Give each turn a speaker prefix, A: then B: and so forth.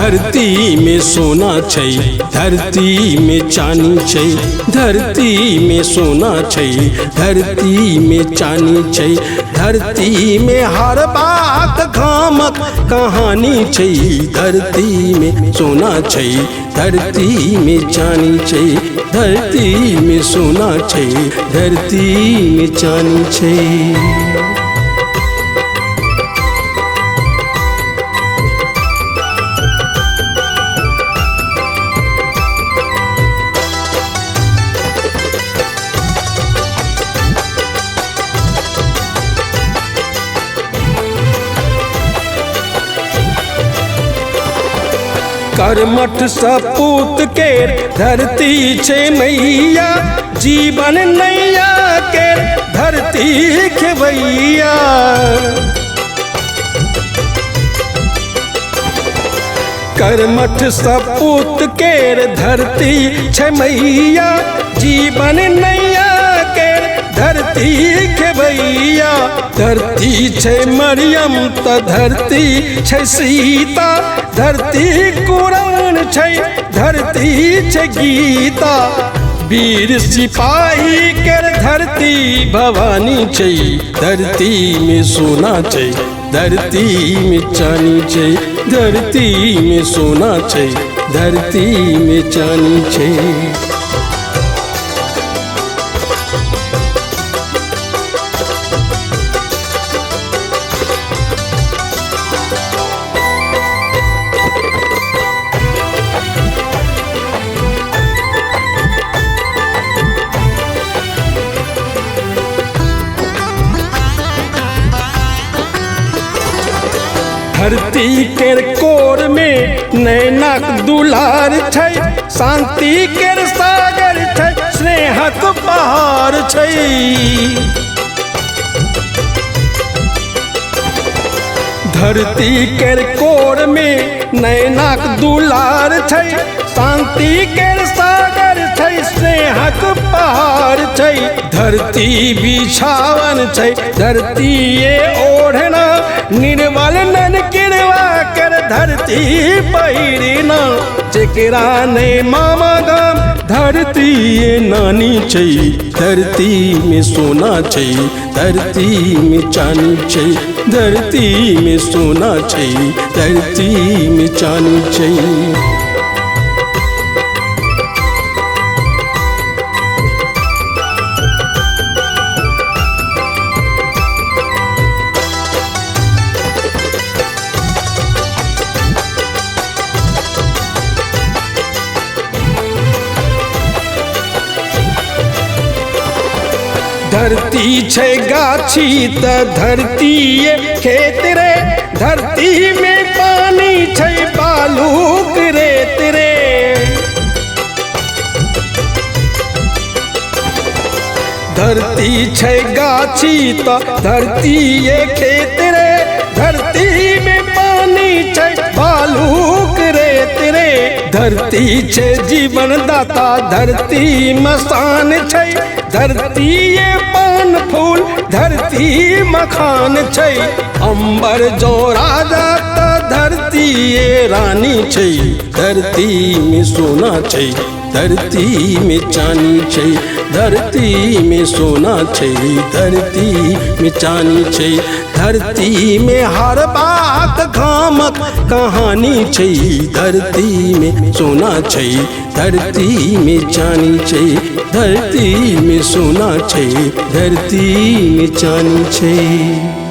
A: धरती में सोना छै, धरती में चानी छै, धरती में सोना छै, धरती में चानी छै, धरती में हर बात घामक कहानी छै, धरती में सोना छै, धरती में चानी छै, धरती में सोना छै, धरती में चानी छै। कर्मठ सपूत के धरती छे मैया, जीवन नैया के धरती खेवैया। कर्मठ सपूत के धरती छे मैया, जीवन नैया के धरती खेवैया। धरती छे मरियम त धरती छे सीता, धरती कुरान छै, धरती छे गीता। वीर सिपाही के धरती भवानी छै, धरती में सोना छै, धरती में चानी छै, धरती में सोना छै, धरती में चानी छै। धरती के कोर में नैनाक दुलार छै, शांति के सागर छै, स्नेहक बहार छै। धरती के कोर में नैनाक दुलार छै, शांति के सागर छै, स्नेहक बहार छै। धरती बिछावन छै, धरती ये ओढ़ना, निर्मल नन किरवा कर धरती पहिरना। जेकरा ने मामा गाम धरती ये नानी छै, धरती में सोना छै, धरती में चानी छै, धरती में सोना छै, धरती में चानी छै। धरती छै गाछी त धरती ये खेत रे, धरती में पानी छै बालूक रेत रे। धरती छै गाछी त धरती ये खेत रे, धरती में पानी छै बालूक रेत रे। धरती छे जीवन दाता, धरती मसान छै, धरती ये पान फूल, धरती मखान छै। अंबर जो राजा त धरती ये रानी छै, धरती में सोना छै, धरती में चानी छै, धरती में सोना छै, धरती में चानी छै। धरती में हर बात घामक कहानी छै, धरती में सोना छै, धरती में चानी छै, धरती में सोना छै, धरती में चानी छै।